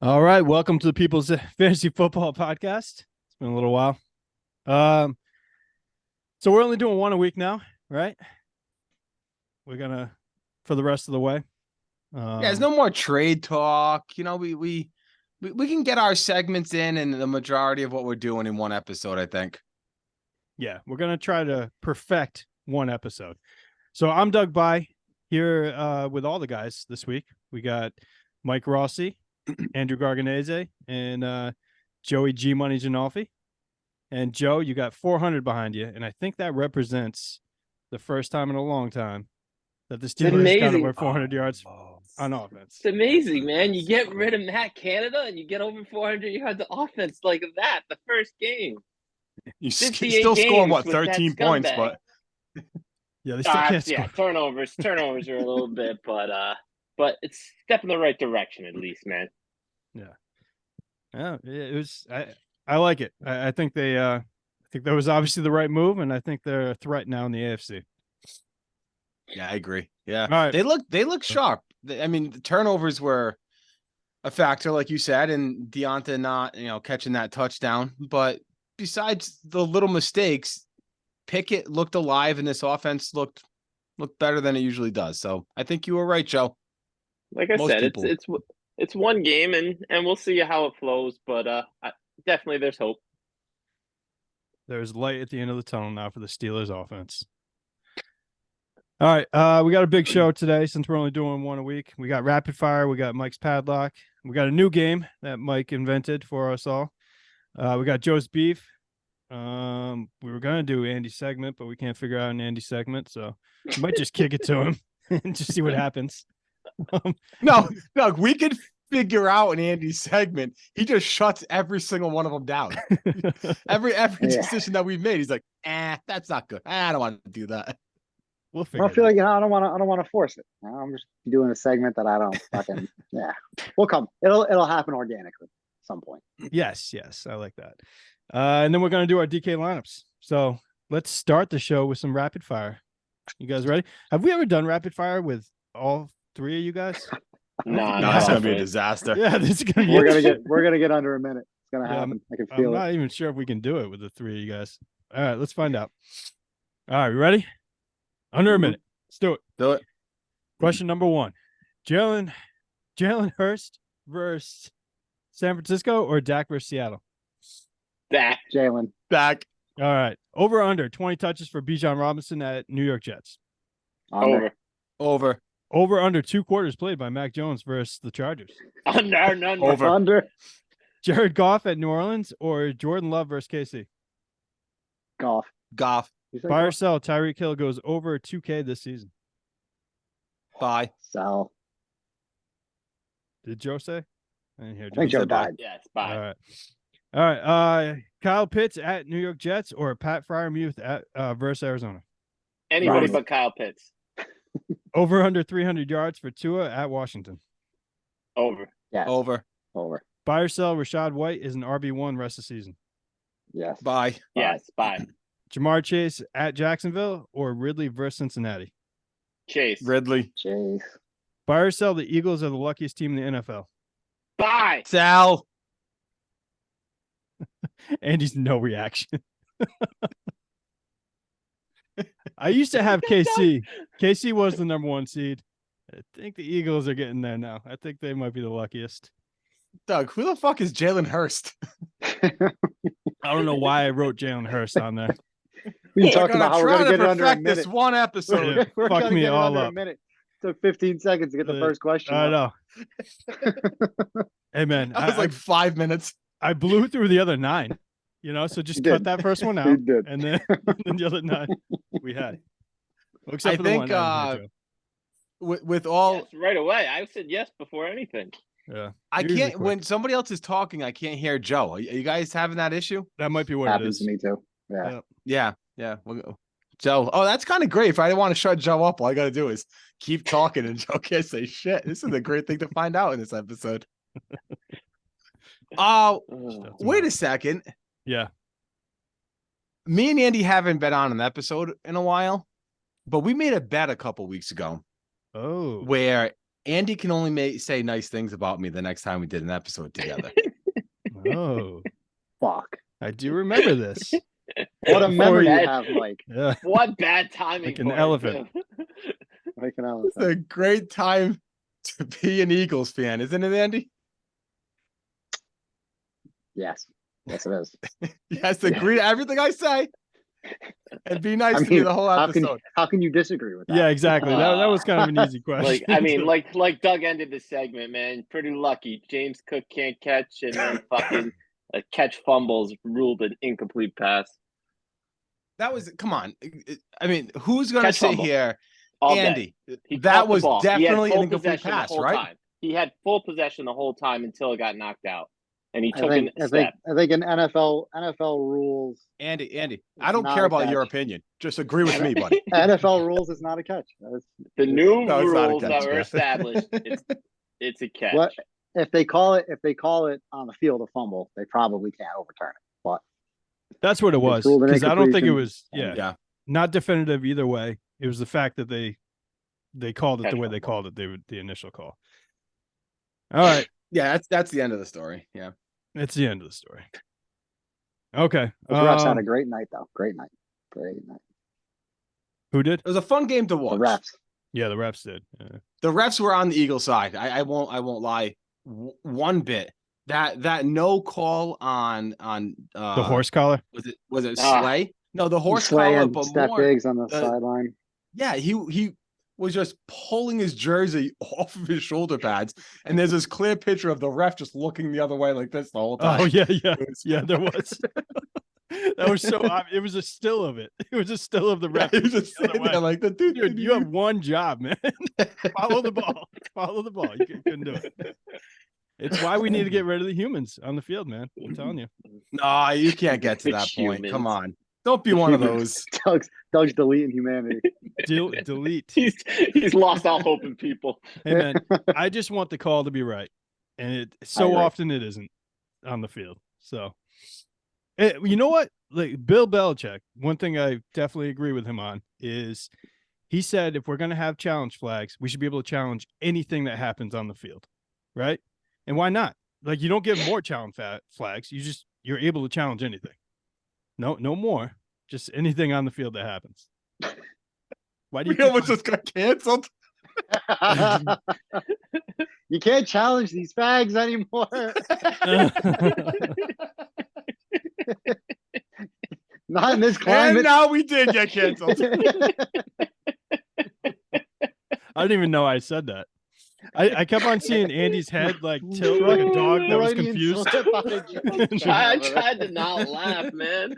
All right, welcome to the People's Fantasy Football Podcast. It's been a little while. So we're only doing one a week now, right? We're gonna for the rest of the way. There's no more trade talk. We can get our segments in and the majority of what we're doing in one episode, I think. Yeah, we're gonna try to perfect one episode. So I'm Doug By here with all the guys this week. We got Mike Rossi, Andrew Garganese, and Joey G Money Ginolfi. And Joe, you got 400 behind you, and I think that represents the first time in a long time that the Steelers got over 400 yards on offense. It's amazing, man. You get rid of Matt Canada and you get over 400 yards of offense like that the first game. You still score, what, 13 points, but... Yeah, they still can't score. Yeah, turnovers are a little bit, but it's step in the right direction at least, man. Yeah, it was. I like it. I think I think that was obviously the right move, and I think they're a threat now in the AFC. Yeah, I agree. Yeah, all right. They look sharp. I mean, the turnovers were a factor, like you said, and Deonta not catching that touchdown. But besides the little mistakes, Pickett looked alive, and this offense looked better than it usually does. So I think you were right, Joe. Like I said, it's one game, and we'll see how it flows. But definitely, there's hope. There's light at the end of the tunnel now for the Steelers offense. All right, we got a big show today since we're only doing one a week. We got Rapid Fire, we got Mike's Padlock, we got a new game that Mike invented for us all. We got Joe's Beef. We were gonna do Andy's segment, but we can't figure out an Andy segment, so we might just kick it to him and just see what happens. No, we could figure out an Andy segment. He just shuts every single one of them down. every decision that we've made, he's like, that's not good. I don't want to do that. We'll figure. I feel like I don't want to force it. I'm just doing a segment that I don't fucking. Yeah, we'll come. It'll happen organically at some point. Yes, I like that. And then we're gonna do our DK lineups. So let's start the show with some rapid fire. You guys ready? Have we ever done rapid fire with all three of you guys? No, it's gonna be a disaster. Yeah, this is gonna. We're gonna get under a minute. It's gonna happen. I can feel it. I'm not even sure if we can do it with the three of you guys. All right, let's find out. All right, you ready? Under a minute. Let's do it. Do it. Question number one: Jalen Hurst versus San Francisco or Dak versus Seattle? Dak. Jalen. Back. All right. Over under 20 touches for Bijan Robinson at New York Jets. Over. Over under 2 quarters played by Mac Jones versus the Chargers. Under. Jared Goff at New Orleans or Jordan Love versus KC? Goff. Buy or sell, Tyreek Hill goes over 2K this season. Buy. Sell. Did Joe say? I didn't hear I think Joe died. Yes, buy. All right. Kyle Pitts at New York Jets or Pat Freiermuth at versus Arizona? Anybody but Kyle Pitts. Over under 300 yards for Tua at Washington. Over. Yes. Over. Buy or sell, Rashad White is an RB1 rest of the season. Yes. Buy. Yes, buy. Jamar Chase at Jacksonville or Ridley versus Cincinnati? Chase. Ridley. Chase. Buy or sell, the Eagles are the luckiest team in the NFL. Buy. Sell. Andy's no reaction. I used to have KC. KC was the number 1 seed. I think the Eagles are getting there now. I think they might be the luckiest. Doug, who the fuck is Jalen Hurst? I don't know why I wrote Jalen Hurst on there. We talked about how we're going to get it under a minute. This one episode. Yeah, We're fuck gonna me get it all under up. a minute. Took 15 seconds to get the first question. I know. Hey, man. That was like 5 minutes. I blew through the other 9, so just cut that first one out. And then the other 9 we had. Except I for think the one with all yes, right away. I said yes before anything. Yeah. I can't when somebody else is talking, I can't hear Joe. Are you guys having that issue? That might be what Happens it is. to me too. Yeah. Yeah. We'll go. Joe. Oh, that's kind of great. If I didn't want to shut Joe up, all I got to do is keep talking and Joe can't say shit. This is a great thing to find out in this episode. Oh, wait a second. Yeah. Me and Andy haven't been on an episode in a while, but we made a bet a couple weeks ago. Oh. Where Andy can only say nice things about me the next time we did an episode together. Oh, Fuck. I do remember this. What a memory you Bad- have, Mike. Yeah. What bad timing Like an for him, elephant. too. Like an It's elephant. a great time to be an Eagles fan, isn't it, Andy? Yes. Yes, it is. You has to agree to everything I say and be nice I to me mean, the whole episode. how can you disagree with that? Yeah, exactly. That was kind of an easy question. Like, I mean, like Doug ended the segment, man. Pretty lucky. James Cook can't catch, and then fucking catch fumbles ruled an incomplete pass. That was, come on. I mean, who's going to Catch say fumble. here, All day. Andy, He that caught the was ball. He had definitely full an incomplete possession the pass, whole right? time. He had full possession the whole time until it got knocked out, and he I took think, a I step. think, I think in NFL rules, Andy, I It's don't not care a about your catch. opinion. Just agree with me, buddy. NFL rules is not a catch. The new No, it's not a rules that catch, were yeah. established, it's a catch. What if they call it on the field a fumble? They probably can't overturn it. But That's what it was. ruled an Because I don't think it incompletion. was, Yeah. not definitive either way. It was the fact that they called it Catch the way they fumble. called it. The initial call. All right. Yeah, that's the end of the story. Yeah. That's the end of the story. Okay. those refs had a great night, though. Great night. Who did? It was a fun game to The watch. refs. Yeah, the refs did. Yeah. The refs were on the Eagle side. I won't lie one bit. That no call on The horse collar. was it Ah. Slay? No, the horse Slay collar, and but Steph more. Diggs on the sideline. Yeah, he was just pulling his jersey off of his shoulder pads, and there's this clear picture of the ref just looking the other way like this the whole time. Oh yeah, yeah, It was- yeah. There was. That was so. It was a still of it. It was a still of the Yeah, ref. he was just the other sitting there way. like the Dude, you have one job, man. Follow the ball. Follow the ball. You couldn't do it. It's why we need to get rid of the humans on the field, man. I'm telling you. No, you can't get to The that point. Come humans. on. Don't be one of those. Doug's deleting humanity. Delete. He's lost all hope in people. Hey man, I just want the call to be right, and it so agree. often it isn't on the field. So, you know what? Like Bill Belichick, one thing I definitely agree with him on is he said if we're going to have challenge flags, we should be able to challenge anything that happens on the field, right? And why not? Like you don't give more challenge flags. You're able to challenge anything. No more. Just anything on the field that happens. Why do you We almost just got canceled. You can't challenge these fags anymore. Not in this And climate. now we did get canceled. I didn't even know I said that. I kept on seeing Andy's head like tilt like a dog that was Freudian confused. slip on the joke. I tried to not laugh, man.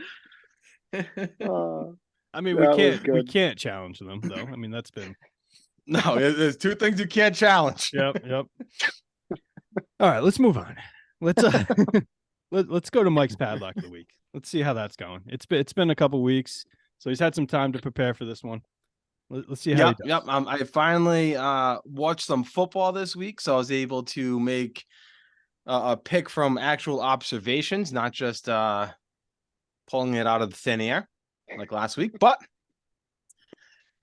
I mean, That was we good. can't challenge them though. I mean, that's been No, there's two things you can't challenge. yep. All right, let's move on. Let's let's go to Mike's padlock of the week. Let's see how that's going. It's been a couple weeks, so he's had some time to prepare for this one. Let's see how he Yep. does. I finally watched some football this week, so I was able to make a pick from actual observations, not just pulling it out of the thin air like last week. But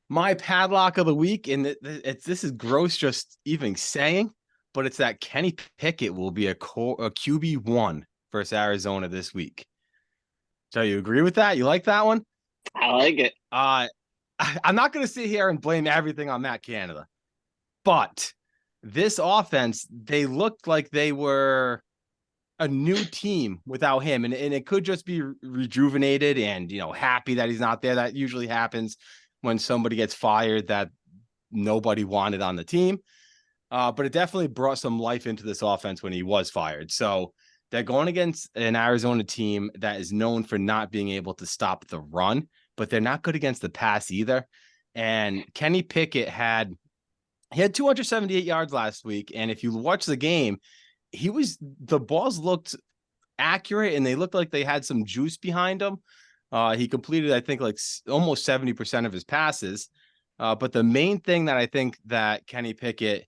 my padlock of the week, and this is gross just even saying, but it's that Kenny Pickett will be a QB1 versus Arizona this week. So you agree with that? You like that one? I like it. I'm not going to sit here and blame everything on Matt Canada, but this offense, they looked like they were a new team without him, and it could just be rejuvenated and happy that he's not there. That usually happens when somebody gets fired that nobody wanted on the team, but it definitely brought some life into this offense when he was fired. So they're going against an Arizona team that is known for not being able to stop the run, but they're not good against the pass either. And Kenny Pickett had 278 yards last week. And if you watch the game, the balls looked accurate and they looked like they had some juice behind them. He completed, I think, like almost 70% of his passes. But the main thing that I think that Kenny Pickett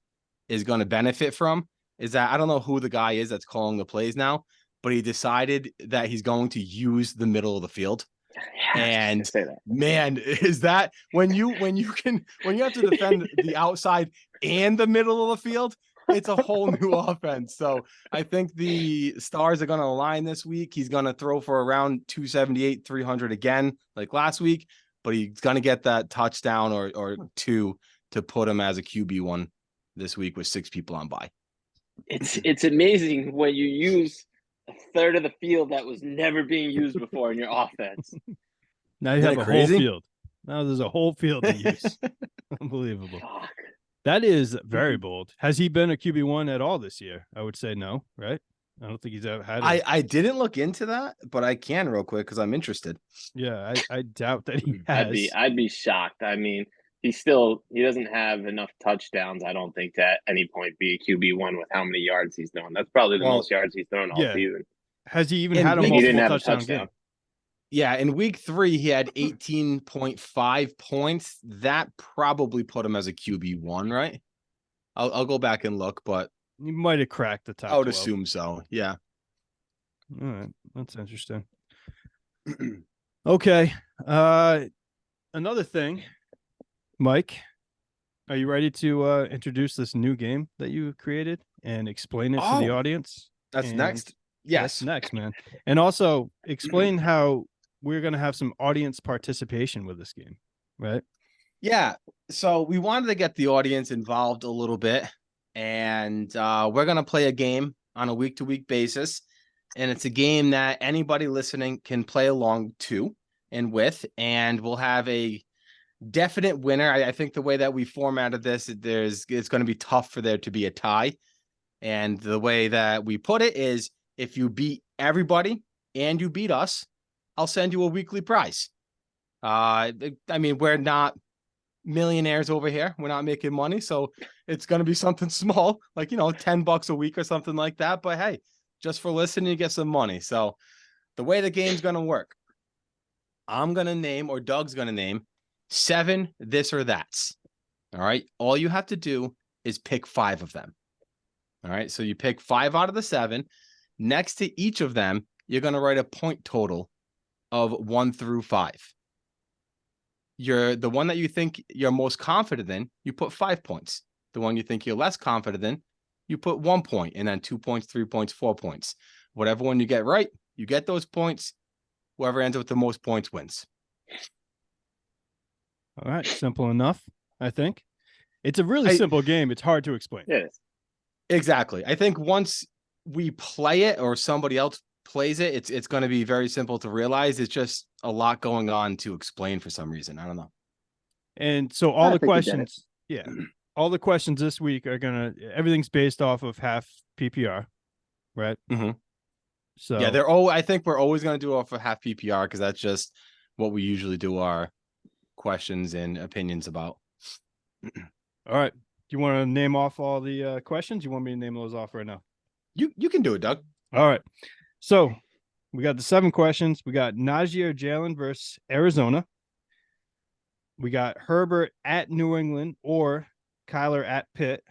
is going to benefit from is that I don't know who the guy is that's calling the plays now, but he decided that he's going to use the middle of the field. And say that. man, is that when you have to defend the outside and the middle of the field, it's a whole new offense. So I think the stars are going to align this week. He's going to throw for around 278, 300 again, like last week, but he's going to get that touchdown or two to put him as a QB1 this week with 6 people on bye. It's amazing when you use a third of the field that was never being used before in your offense. Now you Isn't have it a crazy? whole field. Now there's a whole field to use. Unbelievable. Fuck. That is very bold. Has he been a QB1 at all this year? I would say no, right? I don't think he's ever had it. I didn't look into that, but I can real quick because I'm interested. Yeah, I doubt that he has. I'd be shocked. I mean, he doesn't have enough touchdowns, I don't think, to at any point be a QB1 with how many yards he's thrown. That's probably the Well, most yards he's thrown all yeah. season. Has he even And had a he multiple didn't have a touchdown touchdown. game? Yeah, in week 3, he had 18.5 points. That probably put him as a QB1, right? I'll go back and look, but He might have cracked the top I would 12. assume so. Yeah. All right, that's interesting. Okay. Another thing, Mike, are you ready to introduce this new game that you created and explain it to the Oh, audience? That's And next. That's Yes. next, man. And also explain how we're going to have some audience participation with this game, right? Yeah. So we wanted to get the audience involved a little bit, and we're going to play a game on a week-to-week basis. And it's a game that anybody listening can play along to and with, and we'll have a definite winner. I think the way that we formatted this, it's going to be tough for there to be a tie. And the way that we put it is, if you beat everybody and you beat us, I'll send you a weekly prize. I mean, we're not millionaires over here. We're not making money. So it's going to be something small, like, $10 a week or something like that. But hey, just for listening, you get some money. So the way the game's going to work, I'm going to name, or Doug's going to name, 7 this or that's. All right. All you have to do is pick 5 of them. All right. So you pick 5 out of the 7. Next to each of them, you're going to write a point total of 1 through 5. The one that you think you're most confident in, you put 5 points. The one you think you're less confident in, you put 1 point, and then 2 points, 3 points, 4 points. Whatever one you get right, you get those points. Whoever ends up with the most points wins. All right. Simple enough, I think. It's a really simple game. It's hard to explain. Yes. Exactly. I think once we play it or somebody else plays it, it's going to be very simple to realize. It's just a lot going on to explain for some reason. I don't know. And so all I the think you get it. questions, all the questions this week are everything's based off of half PPR, right? Mhm. So Yeah, I think we're always going to do it for half PPR because that's just what we usually do our questions and opinions about. all right. Do you want to name off all the questions? You want me to name those off right now? You can do it, Doug. All right. So we got the 7 questions. We got Najee or Jalen versus Arizona. We got Herbert at New England or Kyler at Pitt.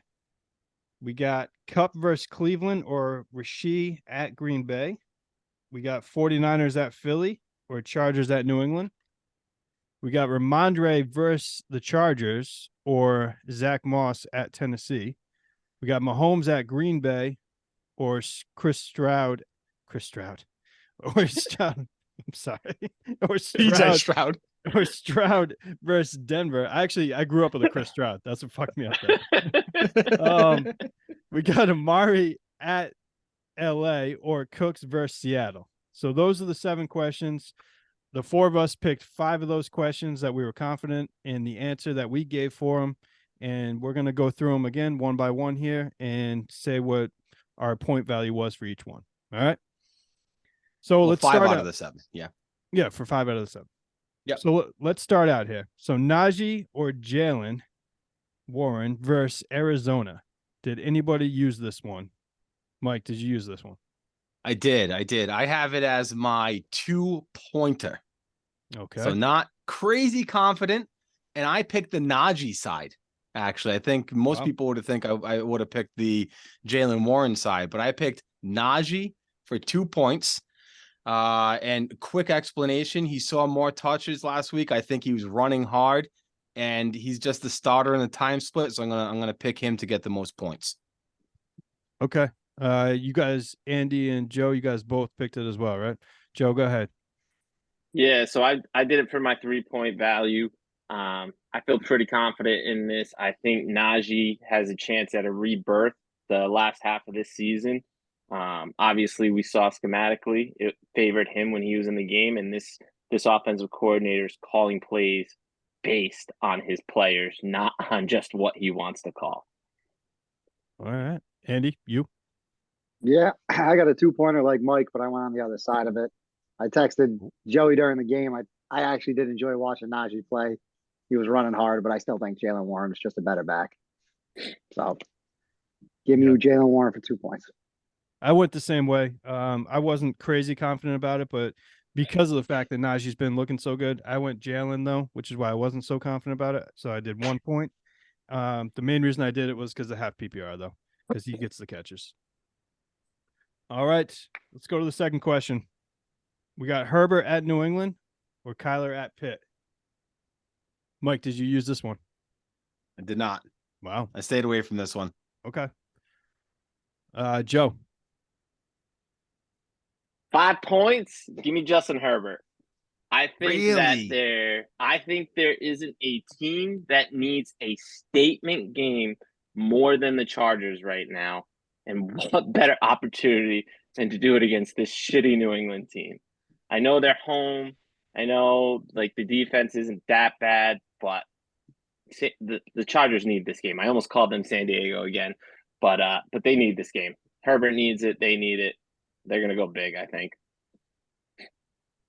We got Cup versus Cleveland or Rasheed at Green Bay. We got 49ers at Philly or Chargers at New England. We got Ramondre versus the Chargers or Zach Moss at Tennessee. We got Mahomes at Green Bay or Chris Stroud. Or Stroud. I'm sorry. Or CJ Stroud. Stroud. Or Stroud versus Denver. I grew up with a Chris Stroud. That's what fucked me up there. We got Amari at LA or Cooks versus Seattle. So those are the 7 questions. The 4 of us picked 5 of those questions that we were confident in the answer that we gave for them. And we're going to go through them again one by one here and say what our point value was for each one. All right. So Well, let's 5 start out of the 7. Yeah. Yeah, for 5 out of the 7. Yep. So let's start out here. So Najee or Jalen Warren versus Arizona. Did anybody use this one? Mike, did you use this one? I did. I have it as my 2-pointer. Okay. So not crazy confident. And I picked the Najee side. Actually, I think most people would have think I would have picked the Jalen Warren side, but I picked Najee for 2 points. And quick explanation, he saw more touches last week. I think he was running hard and he's just the starter in the time split. So I'm gonna pick him to get the most points. Okay. You guys, Andy and Joe, you guys both picked it as well, right? Joe, go ahead. Yeah, so I did it for my 3-point value. I feel pretty confident in this. I think Najee has a chance at a rebirth the last half of this season. Obviously, we saw schematically it favored him when he was in the game, and this offensive coordinator is calling plays based on his players, not on just what he wants to call. All right. Andy, you? Yeah, I got a 2-pointer like Mike, but I went on the other side of it. I texted Joey during the game. I actually did enjoy watching Najee play. He was running hard, but I still think Jalen Warren's just a better back. So give me Yeah. Jalen Warren for 2 points. I went the same way. I wasn't crazy confident about it, but because of the fact that Najee's been looking so good, I went Jalen though, which is why I wasn't so confident about it. So I did 1 point. The main reason I did it was because of half PPR though, because he gets the catches. All right, let's go to the second question. We got Herbert at New England or Kyler at Pitt. Mike, did you use this one? I did not. Wow. I stayed away from this one. Okay. Joe. 5 points. Give me Justin Herbert. I think that Really? I think there isn't a team that needs a statement game more than the Chargers right now. And what better opportunity than to do it against this shitty New England team? I know they're home. I know like the defense isn't that bad, but the Chargers need this game. I almost called them San Diego again, but they need this game. Herbert needs it. They need it. They're gonna go big, I think.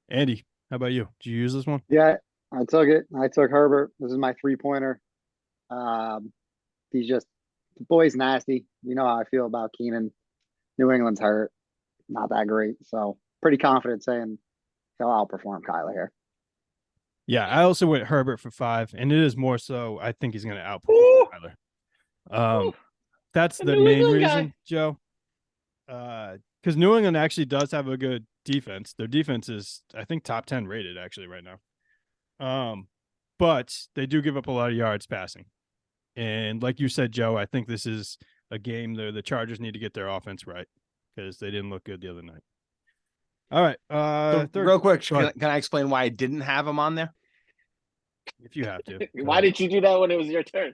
Andy, how about you? Did you use this one? Yeah, I took it. I took Herbert. This is my 3-pointer. He's just the boy's nasty. You know how I feel about Keenan. New England's hurt. Not that great. So pretty confident saying he'll outperform Kyler here. Yeah, I also went Herbert for 5, and it is more so I think he's going to outperform Kyler. That's The the New main England guy. reason, Joe. Because New England actually does have a good defense. Their defense is, I think, top 10 rated actually right now. But they do give up a lot of yards passing. And like you said, Joe, I think this is a game there the Chargers need to get their offense right because they didn't look good the other night. All right. So Third, real quick, go ahead. can I explain why I didn't have him on there? If you have to. Go Why ahead. did you do that when it was your turn?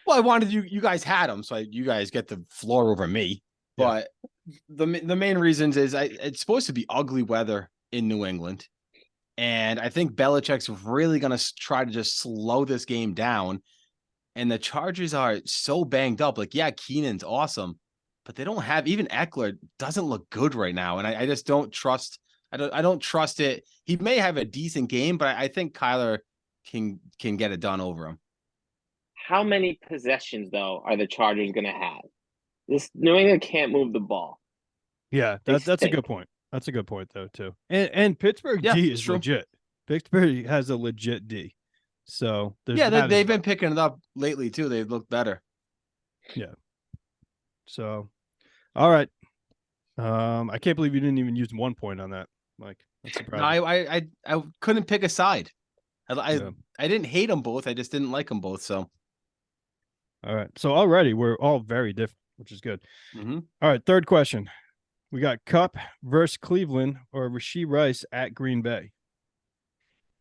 Well, I wanted you guys had him, so you guys get the floor over me. Yeah. But the main reasons is it's supposed to be ugly weather in New England, and I think Belichick's really gonna try to just slow this game down. And the Chargers are so banged up. Like, yeah, Keenan's awesome, but they don't have even Eckler doesn't look good right now, and I just don't trust. I don't trust it. He may have a decent game, but I think Kyler can get it done over him. How many possessions though are the Chargers gonna have? This New England can't move the ball. Yeah, They that's a stink. good point. That's a good point though too. And Pittsburgh Yeah, D it's is true. legit. Pittsburgh has a legit D. So there's Yeah, that as they've well. been picking it up lately too. They've looked better. So all right. I can't believe you didn't even use 1 point on that, Mike. That's No, surprising. I couldn't pick a side. Yeah. I didn't hate them both. I just didn't like them both. So All right. So already we're all very different, which is good. mhm. All right, third question. We got Cup versus Cleveland or Rashee Rice at Green Bay.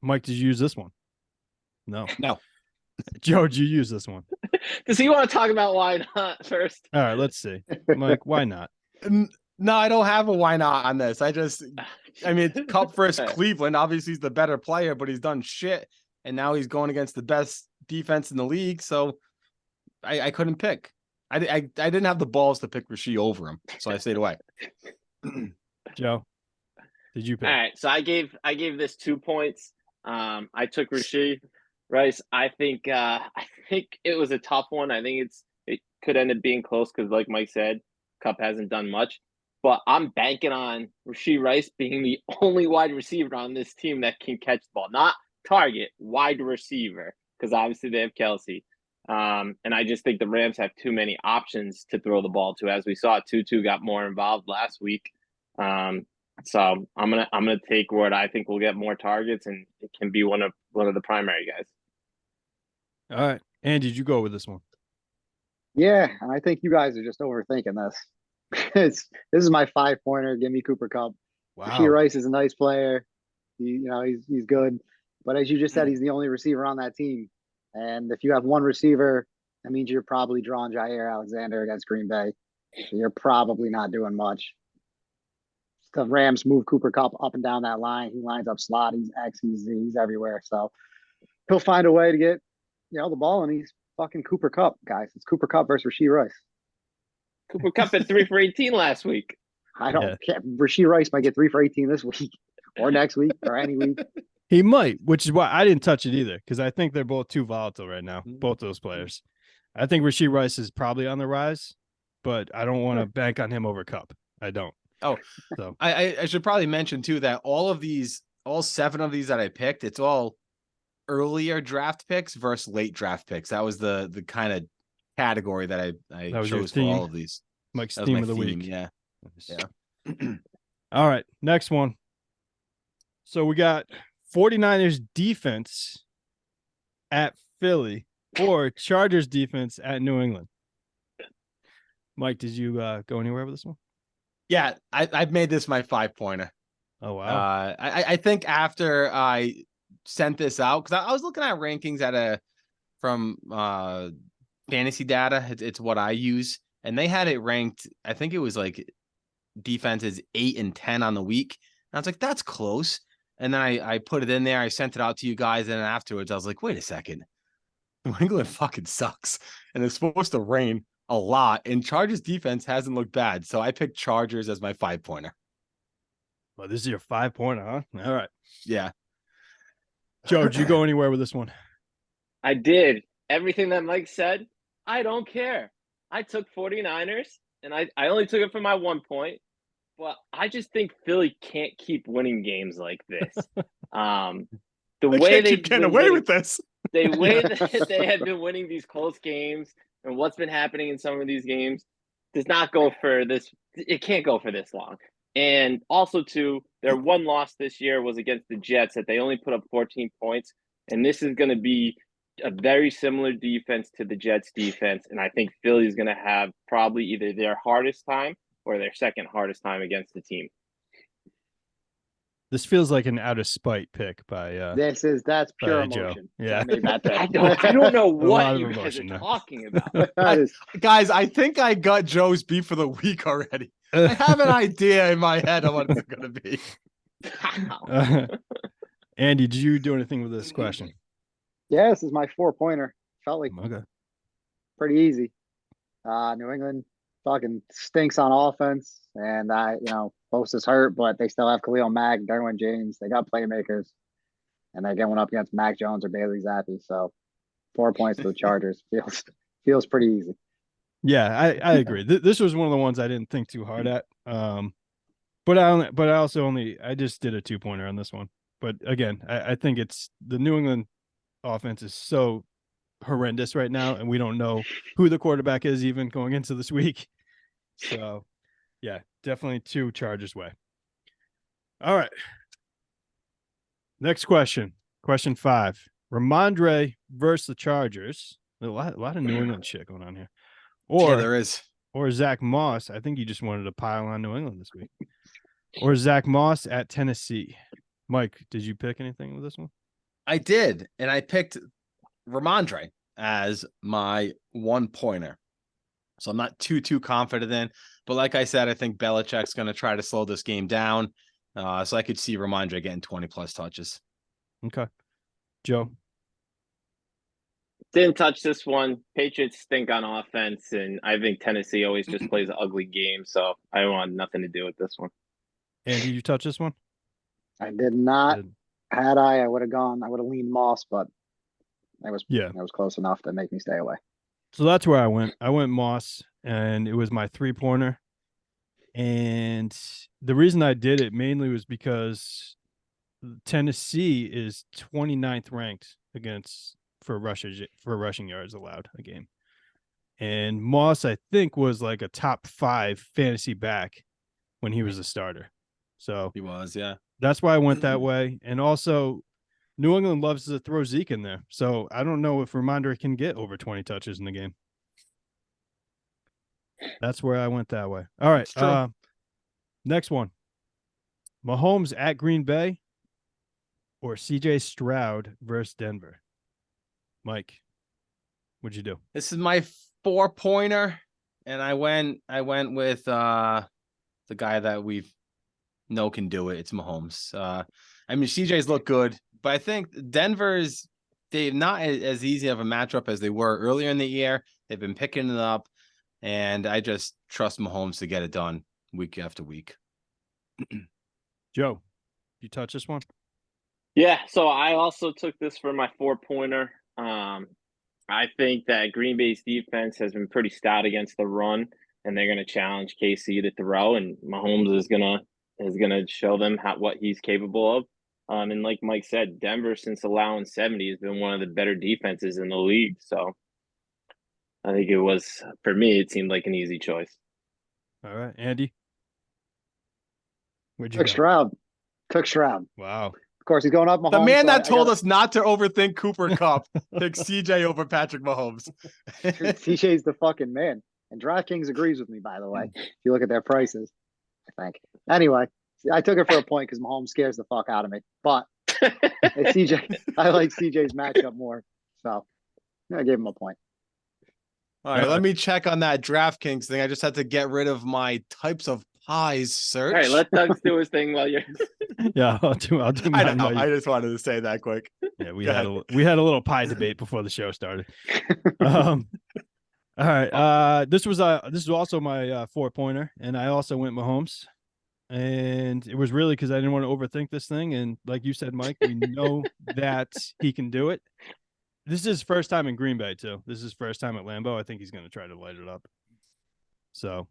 Mike, did you use this one? No. No. Joe, did you use this one? Does he want to talk about why not first? All right, let's see. Mike, why not? No, I don't have a why not on this. I mean, Cup versus Cleveland. Obviously, he's the better player, but he's done shit, and now he's going against the best defense in the league. So I couldn't pick. I didn't have the balls to pick Rashee over him, so I stayed away. Joe, did you pick? All right, so I gave this 2 points. I took Rashee Rice. I think it was a tough one. I think it could end up being close because, like Mike said, Cup hasn't done much. But I'm banking on Rashee Rice being the only wide receiver on this team that can catch the ball, not target, wide receiver, because obviously they have Kelsey. And I just think the Rams have too many options to throw the ball to. As we saw, Tutu got more involved last week. So I'm gonna take what I think will get more targets, and it can be one of the primary guys. All right. Andy, did you go with this one? Yeah, and I think you guys are just overthinking this. This is my 5-pointer. Give me Cooper Cup. Rasheed Rice is a nice player. He's good. But as you just said, he's the only receiver on that team. And if you have one receiver, that means you're probably drawing Jair Alexander against Green Bay. So you're probably not doing much. The Rams move Cooper Cup up and down that line. He lines up slot. He's X. He's everywhere. So he'll find a way to get the ball, and he's fucking Cooper Cup, guys. It's Cooper Cup versus Rasheed Rice. Cooper Cup at 3 for 18 last week. I don't care. Rasheed Rice might get 3 for 18 this week or next week or any week. He might, which is why I didn't touch it either, because I think they're both too volatile right now, both those players. I think Rasheed Rice is probably on the rise, but I don't want to bank on him over Cup. I don't. Oh, so I should probably mention too that all 7 of these that I picked, it's all earlier draft picks versus late draft picks. That was the kind of category that I That was your chose for theme. all of these. Mike's That was theme my of the theme, week. Yeah. All right, next one. So we got 49ers defense at Philly or Chargers defense at New England. Mike, did you go anywhere with this one? Yeah, I've made this my 5-pointer. Oh, wow. I think after I sent this out, because I was looking at rankings from fantasy data. It's what I use, and they had it ranked. I think it was like defenses 8 and 10 on the week. And I was like, that's close. And then I put it in there. I sent it out to you guys, and then afterwards I was like, wait a second, New England fucking sucks, and it's supposed to rain a lot, and Chargers defense hasn't looked bad. So I picked Chargers as my 5-pointer. Well, this is your 5-pointer, huh? All right. Yeah. Joe, did you go anywhere with this one? I did. Everything that Mike said, I don't care. I took 49ers, and I only took it for my 1 point, but I just think Philly can't keep winning games like this. The way they keep getting away with this. The way that they have been winning these close games and what's been happening in some of these games does not go for this. It can't go for this long. And also, too, their one loss this year was against the Jets that they only put up 14 points. And this is going to be a very similar defense to the Jets defense. And I think Philly is going to have probably either their hardest time or their second hardest time against the team. This feels like an out of spite pick by That's pure Joe. emotion. Yeah. I made that pick. I don't know lot what of you guys are emotion there. talking about. That is- Guys, I think I got Joe's beat for the week already. I have an idea in my head of what it's going to be. Andy, did you do anything with this question? yeah, this is my 4-pointer. Felt like Okay. pretty easy. New England fucking stinks on offense, and Bosa is hurt, but they still have Khalil Mack, Derwin James. They got playmakers, and they're going up against Mac Jones or Bailey Zappi. So 4 points to the Chargers feels pretty easy. Yeah, I agree. This was one of the ones I didn't think too hard at. But I just did a 2-pointer on this one. But again, I think it's the New England offense is so horrendous right now, and we don't know who the quarterback is even going into this week. So yeah, definitely 2 Chargers way. All right. Next question. Question 5. Ramondre versus the Chargers. A lot of New England shit going on here. Yeah, there is. Or Zach Moss. I think you just wanted to pile on New England this week. Or Zach Moss at Tennessee. Mike, did you pick anything with this one? I did, and I picked Ramondre as my 1-pointer. So I'm not too confident in, but like I said, I think Belichick's going to try to slow this game down. So I could see Ramondre getting 20+ touches. Okay. Joe? Didn't touch this one. Patriots stink on offense, and I think Tennessee always just plays an ugly game, so I want nothing to do with this one. And did you touch this one? I did not. Good. Had I would have gone. I would have leaned Moss, but that was close enough to make me stay away. So that's where I went. I went Moss, and it was my 3-pointer. And the reason I did it mainly was because Tennessee is 29th ranked for rushing yards allowed a game. And Moss, I think, was like a top 5 fantasy back when he was a starter. So He was, yeah. that's why I went that way. And also, New England loves to throw Zeke in there. So I don't know if Ramondre can get over 20 touches in the game. That's where I went that way. All right. It's true. Next one. Mahomes at Green Bay or CJ Stroud versus Denver. Mike, what'd you do? This is my 4-pointer, and I went with the guy that we know can do it. It's Mahomes. I mean, CJ's look good, but I think Denver's they're not as easy of a matchup as they were earlier in the year. They've been picking it up, and I just trust Mahomes to get it done week after week. Joe, you touch this one? Yeah, so I also took this for my 4-pointer. I think that Green Bay's defense has been pretty stout against the run, and they're going to challenge KC to throw, and Mahomes is gonna show them what he's capable of. And like Mike said, Denver, since allowing 70, has been one of the better defenses in the league. So I think for me, it seemed like an easy choice. All right. Andy? Where'd you Took go? Stroud. Took Stroud. Wow. Of course, he's going up Mahomes. The man so that told I us not to overthink Cooper Kupp picks CJ over Patrick Mahomes. TJ's the fucking man. And DraftKings agrees with me, by the way. If you look at their prices, I think. Anyway, I took it for a point because Mahomes scares the fuck out of me. But CJ, I like CJ's matchup more. So I gave him a point. All right, let me check on that DraftKings thing. I just had to get rid of my types of pies search. All right, let Doug do his thing while you're. Yeah, I'll do I mine. know. while you- I just wanted to say that quick. Yeah, we Go had ahead. we had a little pie debate before the show started. All right. This was also my 4-pointer, and I also went Mahomes. And it was really because I didn't want to overthink this thing. And like you said, Mike, we know that he can do it. This is his first time in Green Bay, too. This is his first time at Lambeau. I think he's going to try to light it up. So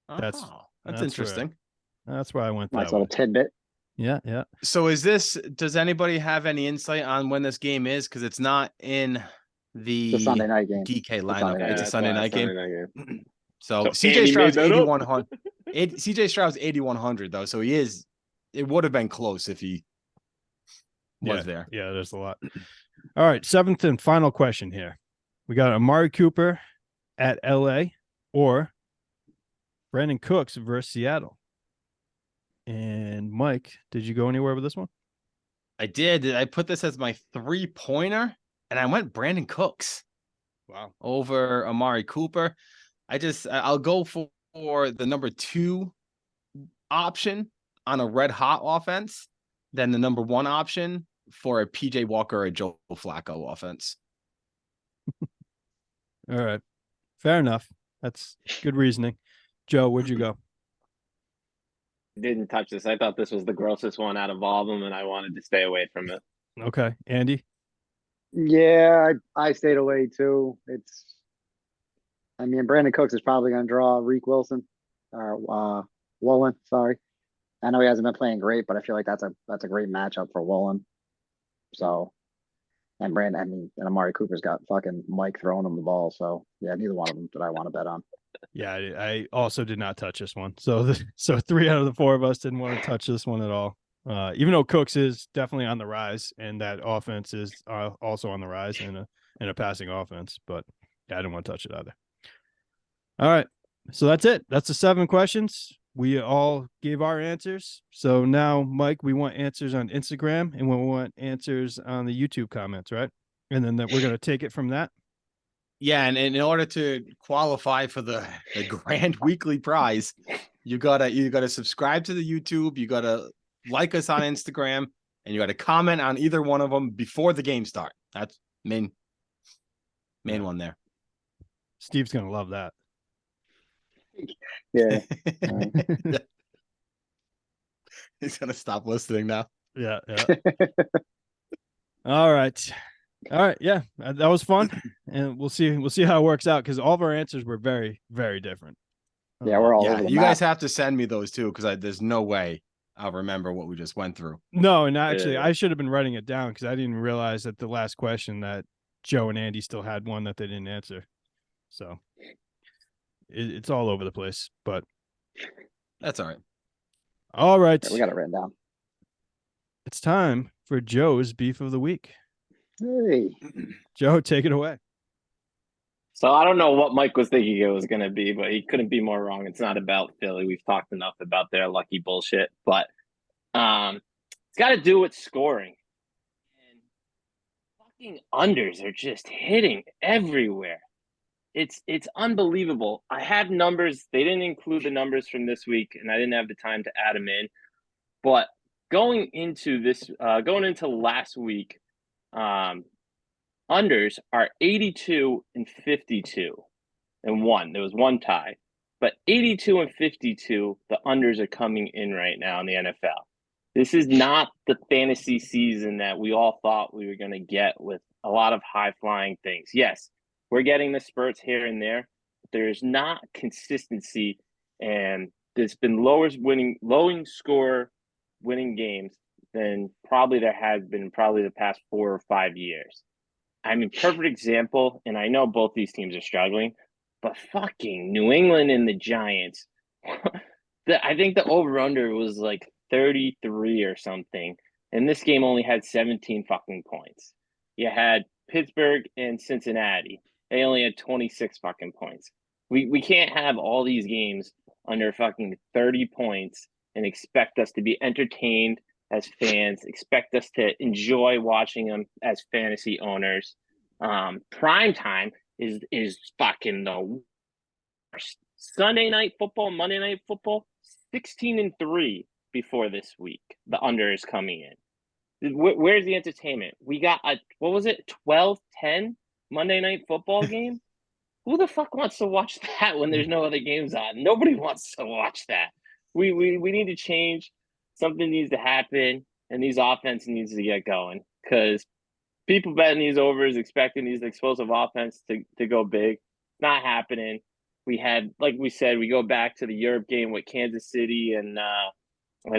That's- Oh, that's interesting. that's where I went Nice that little way. tidbit. Yeah, yeah. So does anybody have any insight on when this game is? Because it's not in the The Sunday night game. DK Sunday lineup. night. It's a that's Sunday why night game. Sunday night game. So So CJ Andy Stroud's made that up. 8,100. CJ Stroud's 8,100 though, so it would have been close if he was there. Yeah, there's a lot. All right, 7th and final question here. We got Amari Cooper at LA or Brandon Cooks versus Seattle. And Mike, did you go anywhere with this one? I did. I put this as my 3-pointer, and I went Brandon Cooks Wow. over Amari Cooper. I'll go for the number 2 option on a red hot offense than the number 1 option for a PJ Walker or a Joe Flacco offense. All right. Fair enough. That's good reasoning. Joe, where'd you go? Didn't touch this. I thought this was the grossest one out of all of them, and I wanted to stay away from it. Okay. Andy? Yeah, I stayed away too. I mean, Brandon Cooks is probably going to draw Reek Wilson or Woolen. Sorry, I know he hasn't been playing great, but I feel like that's a great matchup for Woolen. So, and Amari Cooper's got fucking Mike throwing him the ball. So yeah, neither one of them that I want to bet on. Yeah, I also did not touch this one. So 3 out of the 4 of us didn't want to touch this one at all. Even though Cooks is definitely on the rise, and that offense is also on the rise in a passing offense, but yeah, I didn't want to touch it either. All right, so that's it. That's the 7 questions. We all gave our answers. So now, Mike, we want answers on Instagram, and we want answers on the YouTube comments, right? And then we're gonna take it from that. Yeah, and in order to qualify for the grand weekly prize, you gotta subscribe to the YouTube, you gotta like us on Instagram, and you gotta comment on either one of them before the game start. That's main one there. Steve's gonna love that. Yeah, He's gonna stop listening now. Yeah. All right. Yeah, that was fun, and we'll see how it works out because all of our answers were very, very different. yeah, we're all Yeah, over the you map. guys have to send me those too, because there's no way I'll remember what we just went through. No, and actually, Yeah. I should have been writing it down because I didn't realize that the last question that Joe and Andy still had one that they didn't answer. So it's all over the place. But That's all right. all right, Yeah, we got it written down. it's time for Joe's beef of the week. Hey, Joe, take it away. So I don't know what Mike was thinking it was going to be, but he couldn't be more wrong. It's not about Philly. We've talked enough about their lucky bullshit, but it's got to do with scoring. And fucking unders are just hitting everywhere. It's unbelievable. I have numbers. They didn't include the numbers from this week, and I didn't have the time to add them in. But going into last week, unders are 82 and 52 and 1. There was one tie, but 82 and 52, the unders are coming in right now in the NFL. This is not the fantasy season that we all thought we were going to get with a lot of high flying things. Yes, we're getting the spurts here and there, but there's not consistency, and there's been lowing score winning games than probably there has been probably the past 4 or 5 years. I mean, perfect example, and I know both these teams are struggling, but fucking New England and the Giants. I think the over-under was like 33 or something, and this game only had 17 fucking points. You had Pittsburgh and Cincinnati. They only had 26 fucking points. We can't have all these games under fucking 30 points and expect us to be entertained as fans, expect us to enjoy watching them as fantasy owners. Prime time is fucking the worst. Sunday night football, Monday night football, 16-3 before this week. The under is coming in. Where's the entertainment? We got a 12-10 Monday night football game. Who the fuck wants to watch that when there's no other games on? Nobody wants to watch that. We need to change. Something needs to happen, and these offense needs to get going because people betting these overs, expecting these explosive offense to go big. Not happening. We had, like we said, we go back to the Europe game with Kansas City and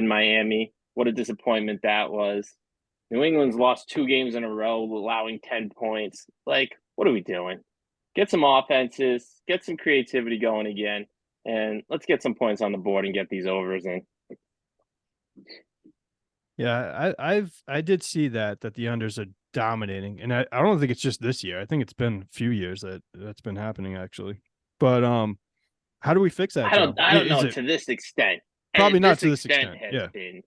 Miami. What a disappointment that was. New England's lost 2 games in a row, allowing 10 points. Like, what are we doing? Get some offenses, get some creativity going again, and let's get some points on the board and get these overs in. Yeah, I did see that the unders are dominating, and I don't think it's just this year. I think it's been a few years that's been happening actually. But how do we fix that? I don't Joe? know Is to this extent. Probably not to this extent. Has Yeah, been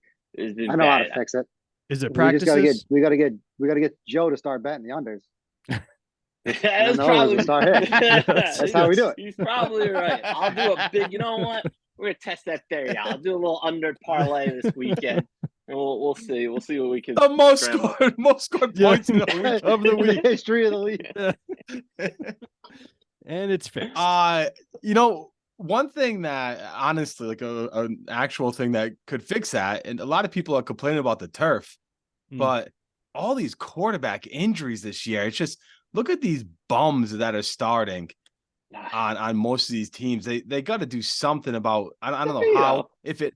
I know how bad. to fix it. is it We just practices? gotta get Joe to start betting the unders. That's the overs probably will start hitting. That's how we do it. He's probably right. I'll do a big. You know what? We're gonna test that theory. I'll do a little under parlay this weekend, and we'll see. We'll see what we can. The most scramble. scored Yeah. points in the week. Of the In week. the history of the league. And it's fixed. One thing that honestly, like an actual thing that could fix that, and a lot of people are complaining about the turf, but all these quarterback injuries this year, it's just look at these bums that are starting on most of these teams. They got to do something about. I don't know how, if it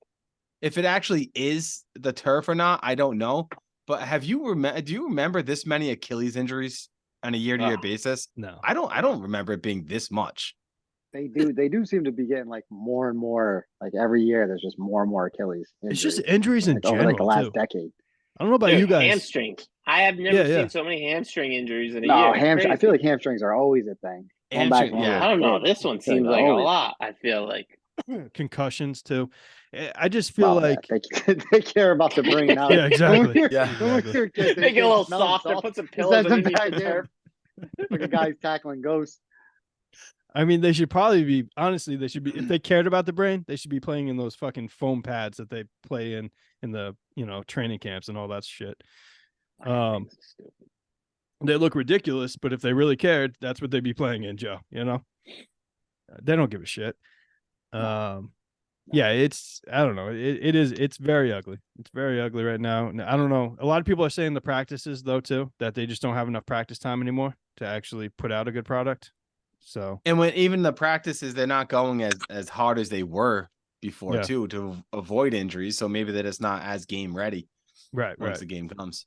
actually is the turf or not. I don't know. But do you remember this many Achilles injuries on a year-to-year basis? No. I don't remember it being this much. They do seem to be getting like more and more, like every year there's just more and more Achilles It's just injuries, injuries in like, over general like the last too. decade. I don't know about Dude, you guys. hamstrings. I have never Yeah. seen so many hamstring injuries in a No, year. It's I feel crazy. like hamstrings are always a thing. Going back Hamstring, when we yeah. were I don't know. kids, This one I feel seems like a always- lot. I feel like. Concussions too. I just feel Well, yeah, like they care about the bringing out. Yeah, exactly. When we were kids, they Make it a little smelled softer. salt. Put some Just pillows send them underneath back the in. turf. Like a guy's tackling ghosts. I mean, they should probably be, honestly, they should be, if they cared about the brain, they should be playing in those fucking foam pads that they play in the, training camps and all that shit. They look ridiculous, but if they really cared, that's what they'd be playing in, Joe, They don't give a shit. Yeah, I don't know. It's very ugly. It's very ugly right now. And I don't know. A lot of people are saying the practices though, too, that they just don't have enough practice time anymore to actually put out a good product. So, And when even the practices, they're not going as hard as they were before too, to avoid injuries. So maybe they're just not as game ready right. once the game comes.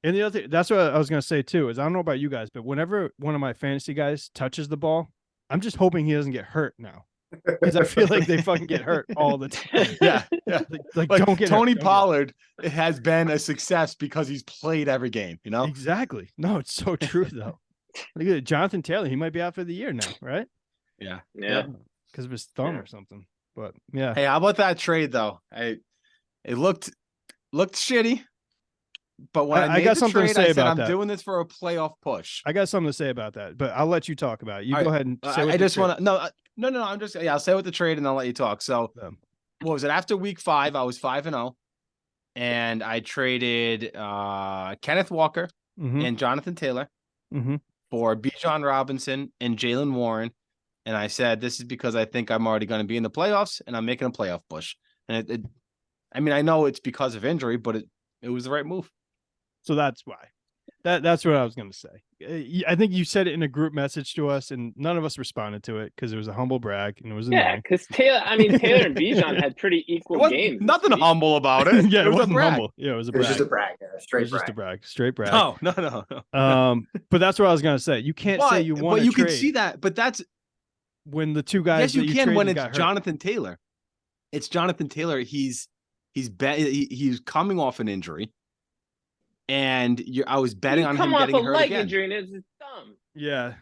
And the other thing, that's what I was going to say too, is I don't know about you guys, but whenever one of my fantasy guys touches the ball, I'm just hoping he doesn't get hurt now. because I feel like they fucking get hurt all the time. Yeah, yeah. Like, Like don't get Tony hurt, don't get hurt. Pollard has been a success because he's played every game, you know? Exactly. No, it's so true though. Look at it, Jonathan Taylor. He might be out for the year now, right? Yeah. Yeah. Because of his thumb Yeah. or something. But yeah, Hey, how about that trade though? It looked shitty, but when I I, made got the something to trade, say I said about I'm that. doing this for a playoff push. I got something to say about that. But I'll let you talk about it. You All go right. ahead and say. I just want to no. I'm just I'll say with the trade and I'll let you talk. So Um, what was it? After week 5, I was 5-0, and I traded Kenneth Walker Mm-hmm, and Jonathan Taylor mm-hmm. for Bijan Robinson and Jalen Warren. And I said, this is because I think I'm already going to be in the playoffs and I'm making a playoff push. And I mean, I know it's because of injury, but it was the right move. So that's why. That's what I was going to say. I think you said it in a group message to us, and none of us responded to it because it was a humble brag and it was Yeah, annoying. because Taylor and Bijan had pretty It equal wasn't games. this nothing week. humble about it. Yeah, it was a wasn't brag. humble. Yeah, it was a It was brag. just a brag, yeah, It straight was just a brag. brag, straight brag. No. But that's what I was going to say. You can't say you won. But a you trade can see that. But that's when the two guys. yes, you that can when traded it's got hurt. Jonathan Taylor. It's Jonathan Taylor. He's coming off an injury, and I was betting You on come him off getting a hurt leg again. injury and it's his thumb. Yeah,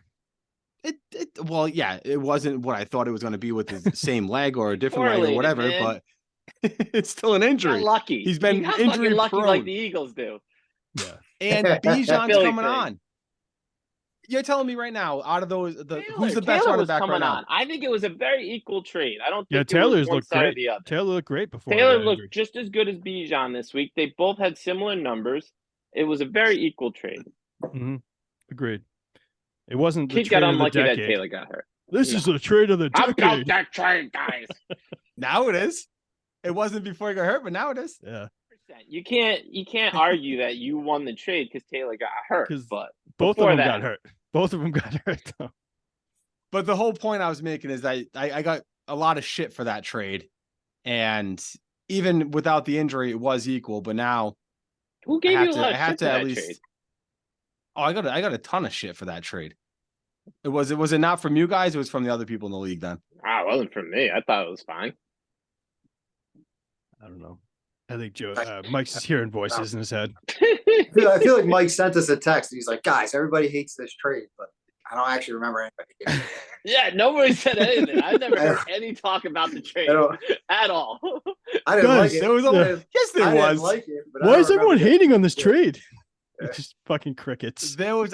Well, yeah, it wasn't what I thought it was going to be with the same leg or a different leg or Correlated, whatever, man. but it's still an Got injury. lucky. He's been You got injury fucking lucky prone. like the Eagles do. yeah. And Bijan's Philly coming thing. on. You're telling me right now, out of those, who's the Taylor best running was back coming right now? on. I think it was a very equal trade. I don't Yeah, think it was Taylor's one looked side or great. the other. Taylor looked great before. Taylor he got looked injured. just as good as Bijan this week. They both had similar numbers. It was a very equal trade. Mhm. Agreed. It wasn't the Kid trade got of the unlucky that decade. Taylor got hurt. This No. is the trade of the How about decade. that trade, guys? Now it is. It wasn't before he got hurt, but now it is. Yeah, You can't argue that you won the trade because Taylor got hurt. 'Cause But both of before them that- got hurt. Both of them got hurt though. But the whole point I was making is I got a lot of shit for that trade. And even without the injury, it was equal. But now who I gave you a lot have of shit to for at that least. trade? Oh, I got a ton of shit for that trade. Was it not from you guys? It was from the other people in the league then. Ah, it wasn't from me. I thought it was fine. I don't know. I think Joe Mike's just hearing voices in his head. I feel like Mike sent us a text. And he's like, guys, everybody hates this trade, but I don't actually remember anybody. Yeah, nobody said anything. I never heard any talk about the trade I don't- at all. I didn't Guys, like it. There was I only didn't- yes, there I was. didn't like it. But I Why don't is everyone remember hating on this Yeah. trade? Yeah. It's just fucking crickets. There was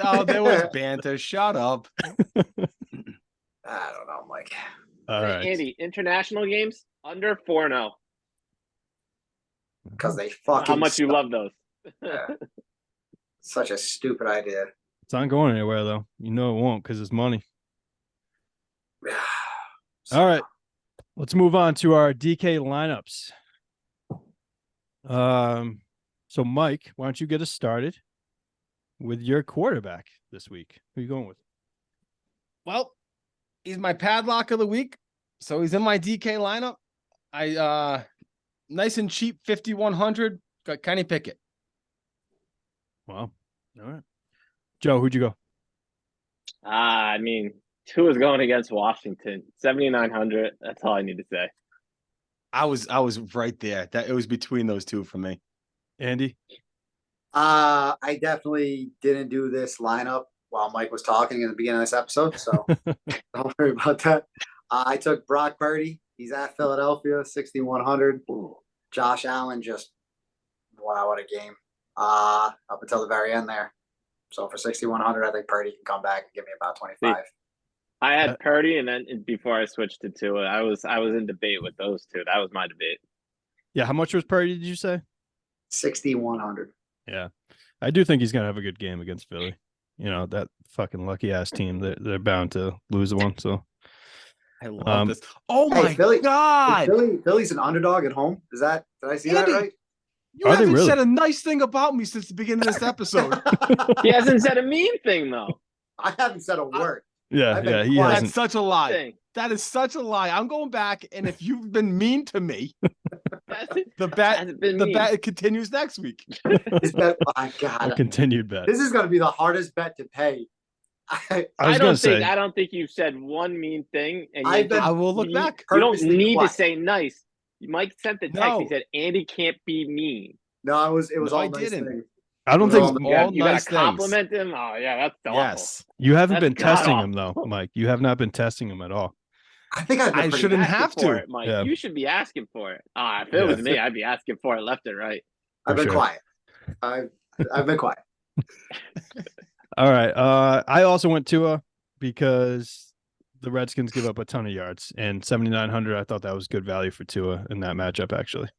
banter. Shut up. I don't know, Mike. All right. Andy, international games under 4-0. Because they fucking How much you suck. love those? Yeah. Such a stupid idea. It's not going anywhere though. You know it won't because it's money. All right. Let's move on to our DK lineups. So Mike, why don't you get us started with your quarterback this week? Who are you going with? Well, he's my padlock of the week, so he's in my DK lineup. I nice and cheap 5,100. Got Kenny Pickett. Wow. All right. Joe, who'd you go? I mean, two is going against Washington. 7,900. That's all I need to say. I was right there. That it was between those two for me. Andy? I definitely didn't do this lineup while Mike was talking in the beginning of this episode, so don't worry about that. I took Brock Purdy. He's at Philadelphia, 6,100. Josh Allen just, wow, what a game. Up until the very end there. So for 6,100, I think Purdy can come back and give me about 25. I had Purdy, and then before I switched to Tua, I was in debate with those two. That was my debate. Yeah, how much was Purdy, did you say? 6,100. Yeah. I do think he's gonna have a good game against Philly. You know, that fucking lucky ass team. They're bound to lose one. So I love this. Oh Hey, my Philly- god! Philly's an underdog at home. Did I see that Andy, right? You Are they haven't really? said a nice thing about me since the beginning of this episode. He hasn't said a mean thing though. I haven't said a word. yeah, I've been yeah, he quiet. hasn't. That's such a lie. Thing. That is such a lie. I'm going back, and if you've been mean to me, Hasn't been the mean. bet continues next week. This bet, my A God, continued bet. this is going to be the hardest bet to pay I, I was I gonna don't think say I don't think you've said one mean thing, and I've yet been I will look you, back. you don't purposely need quiet. to say nice. Mike sent the text. He No. said Andy can't be mean. No, it was No, all I nice didn't. things. I don't It was think all all You got nice to things. compliment him. Oh yeah, that's awful. Yes. you haven't That's been testing him god-awful. though, Mike. You have not been testing him at all. I think I've been I pretty shouldn't good. Asking have for to. it, Mike. Yeah. You should be asking for it. If it Yeah. was me, I'd be asking for it left and right. I've For been sure. quiet. I've been quiet. All right. I also went Tua because the Redskins give up a ton of yards, and 7,900. I thought that was good value for Tua in that matchup. Actually,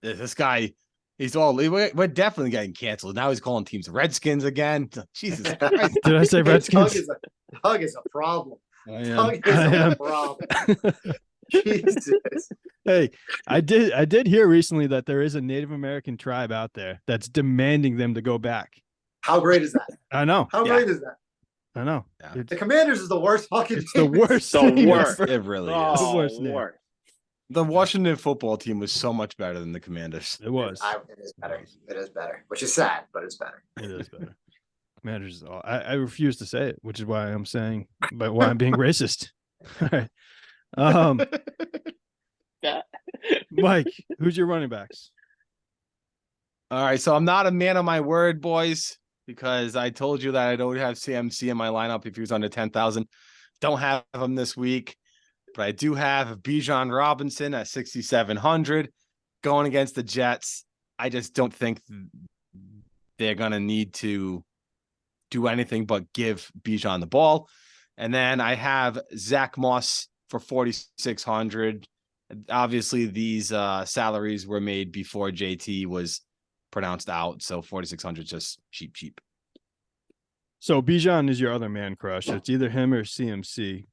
This guy, we're definitely getting canceled. Now he's calling teams Redskins again. Jesus Christ. did I say Redskins? Doug is a problem. I Doug am. is I a am. problem. Jesus. Hey, I did hear recently that there is a Native American tribe out there that's demanding them to go back. How great is that? I know. How Yeah. great is that? I know. Yeah. It's, The Commanders is the worst fucking it's the team. worst. The thing worst. ever. It really Oh, is. worst name. worse. The Washington football team was so much better than the Commanders. It was. It is better. It is better, which is sad, but it's better. It is better. Commanders is all. I refuse to say it, which is why I'm saying, but why I'm being racist. All right. Mike, who's your running backs? All right, so I'm not a man of my word, boys, because I told you that I don't have CMC in my lineup if he was under 10,000. Don't have him this week, but I do have Bijan Robinson at 6,700 going against the Jets. I just don't think they're going to need to do anything but give Bijan the ball. And then I have Zach Moss for 4,600. Obviously, these salaries were made before JT was pronounced out, so 4,600 is just cheap. So Bijan is your other man crush. It's either him or CMC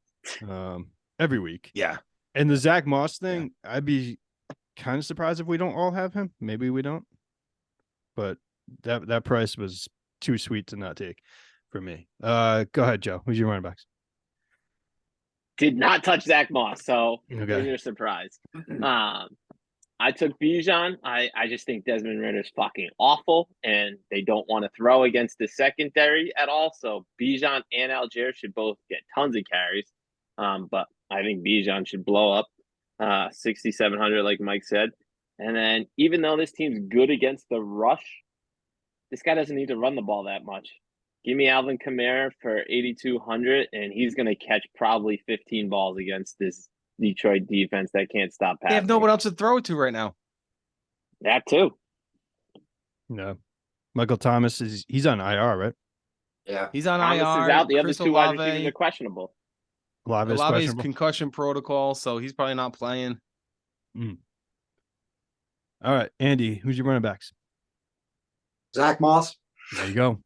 every week. Yeah. And the Zach Moss thing, I'd be kind of surprised if we don't all have him. Maybe we don't. But that price was too sweet to not take for me. Go ahead, Joe. Who's your running backs? Did not touch Zach Moss, so Okay. you're surprised. I took Bijan. I just think Desmond Ritter's fucking awful, and they don't want to throw against the secondary at all. So Bijan and Algier should both get tons of carries. But I think Bijan should blow up 6,700, like Mike said. And then even though this team's good against the rush, this guy doesn't need to run the ball that much. Give me Alvin Kamara for 8,200, and he's going to catch probably 15 balls against this Detroit defense that can't stop passing. They have no one else to throw it to right now. That too. No. Michael Thomas he's on IR, right? Yeah. He's on Thomas IR. is out. The other Chris two wide Olave- receivers are questionable. Olave's Olave's questionable. concussion protocol, so he's probably not playing. All right, Andy, who's your running backs? Zach Moss. There you go.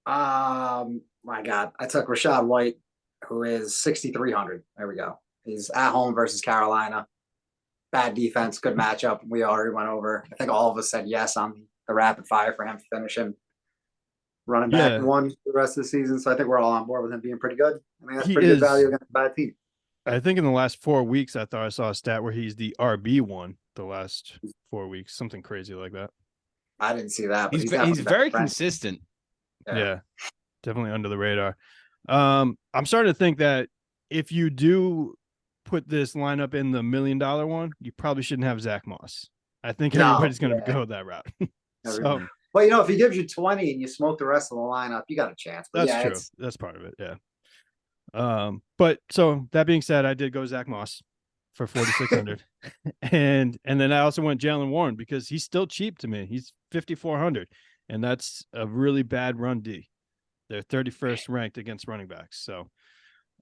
My God, I took Rashad White, who is 6,300. There we go. He's at home versus Carolina. Bad defense, good matchup. We already went over. I think all of us said yes on the rapid fire for him finishing running back Yeah. one for the rest of the season. So I think we're all on board with him being pretty good. I mean, that's He pretty is. good value against a bad team. I think in the last 4 weeks, I thought I saw a stat where he's the RB1 the last 4 weeks, something crazy like that. I didn't see that. But He's definitely very better. consistent. Yeah. Definitely under the radar. I'm starting to think that if you do put this lineup in the $1 million one, you probably shouldn't have Zach Moss. I think No, everybody's going to yeah. go that route. So Everyone. Well, if he gives you 20 and you smoke the rest of the lineup, you got a chance. But that's yeah, true. it's- That's part of it. Yeah. But so that being said, I did go Zach Moss for 4,600. and then I also went Jalen Warren because he's still cheap to me. He's 5,400, and that's a really bad run D. They're 31st ranked against running backs. So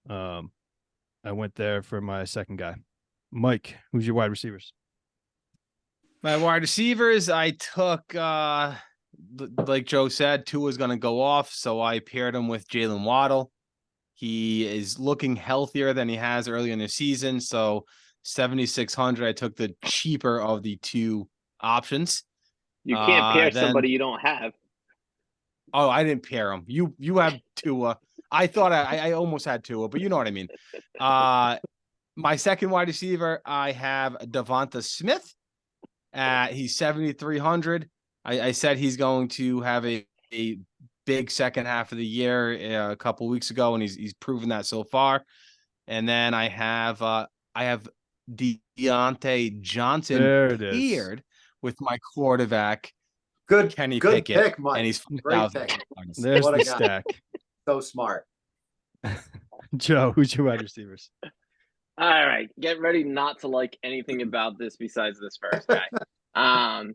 I went there for my second guy. Mike, who's your wide receivers? My wide receivers, I took, like Joe said, Tua's going to go off, so I paired him with Jalen Waddle. He is looking healthier than he has earlier in the season, so 7,600. I took the cheaper of the two options. You can't pair Then- somebody you don't have. Oh, I didn't pair him. You have Tua. I thought I almost had Tua, but you know what I mean. My second wide receiver, I have Devonta Smith. He's 7,300. I said he's going to have a big second half of the year a couple weeks ago, and he's proven that so far. And then I have Deontay Johnson There it is. paired with my quarterback Good Kenny good Pickett, pick, Mike. and he's Great 5,000 pick. points. There's What a the guy. stack. So smart. Joe, who's your wide receivers? All right, get ready not to like anything about this besides this first guy.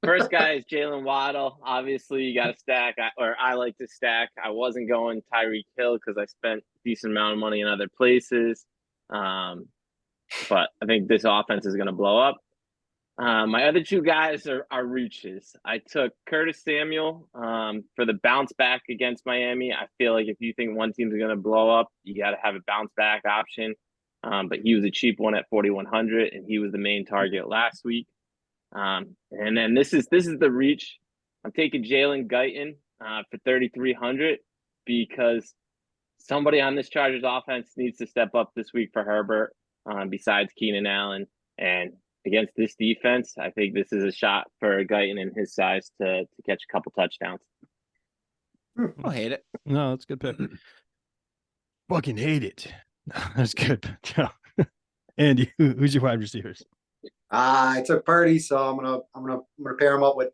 First guy is Jalen Waddle. Obviously, you got to stack, I like to stack. I wasn't going Tyreek Hill because I spent a decent amount of money in other places. But I think this offense is going to blow up. My other two guys are reaches. I took Curtis Samuel for the bounce back against Miami. I feel like if you think one team's going to blow up, you got to have a bounce back option. But he was a cheap one at 4,100, and he was the main target last week. And then this is the reach. I'm taking Jalen Guyton for 3,300 because somebody on this Chargers offense needs to step up this week for Herbert. Besides Keenan Allen, and against this defense, I think this is a shot for Guyton and his size to catch a couple touchdowns. I hate it. No, that's a good pick. Fucking hate it. That's good. Joe. Andy, who's your wide receivers? I took Purdy, so I'm gonna pair him up with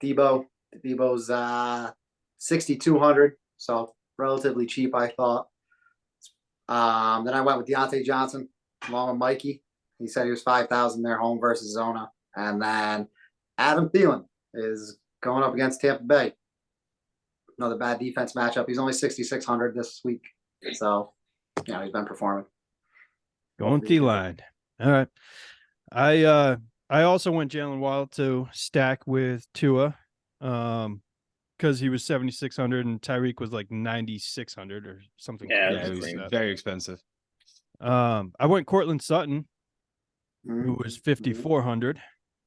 Debo. Debo's 6,200, so relatively cheap, I thought. Then I went with Deontay Johnson along with Mikey. He said he was 5,000 there, home versus Zona. And then Adam Thielen is going up against Tampa Bay. Another bad defense matchup. He's only 6,600 this week, so he's been performing. Going Thielen. All right. I also went Jalen Waddle to stack with Tua, because he was 7,600 and Tyreek was like 9,600 or something. Yeah, Yeah, crazy it was like that. very expensive. I went Cortland Sutton, Mm-hmm. who was 5,400,